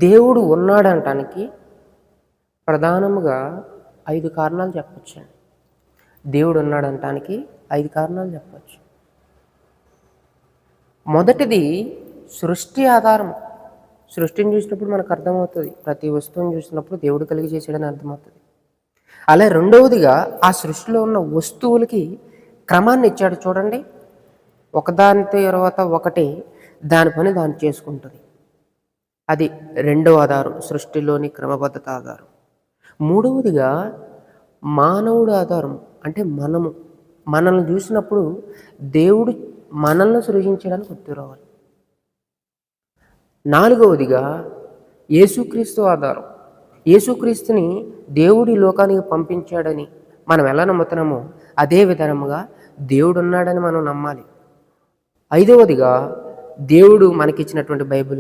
దేవుడు ఉన్నాడంటానికి ప్రధానముగా 5 కారణాలు చెప్పొచ్చండి. దేవుడు ఉన్నాడంటానికి 5 కారణాలు చెప్పొచ్చు. మొదటిది సృష్టి ఆధారం. సృష్టిని చూసినప్పుడు మనకు అర్థమవుతుంది. ప్రతి వస్తువుని చూసినప్పుడు దేవుడు కలిగి చేసాడని అర్థమవుతుంది. అలా రెండవదిగా ఆ సృష్టిలో ఉన్న వస్తువులకి క్రమాన్ని ఇచ్చాడు చూడండి. ఒకదాని తర్వాత ఒకటి దాని పని దాన్ని చేసుకుంటుంది. అది రెండవ ఆధారం, సృష్టిలోని క్రమబద్ధత ఆధారం. మూడవదిగా మానవుడు ఆధారం, అంటే మనల్ని చూసినప్పుడు దేవుడు మనల్ని సృజించడానికి గుర్తు రావాలి. నాలుగవదిగా యేసుక్రీస్తు ఆధారం. యేసుక్రీస్తుని దేవుడి లోకానికి పంపించాడని మనం ఎలా నమ్ముతున్నామో అదే విధానముగా దేవుడు ఉన్నాడని మనం నమ్మాలి. ఐదవదిగా దేవుడు మనకిచ్చినటువంటి బైబిల్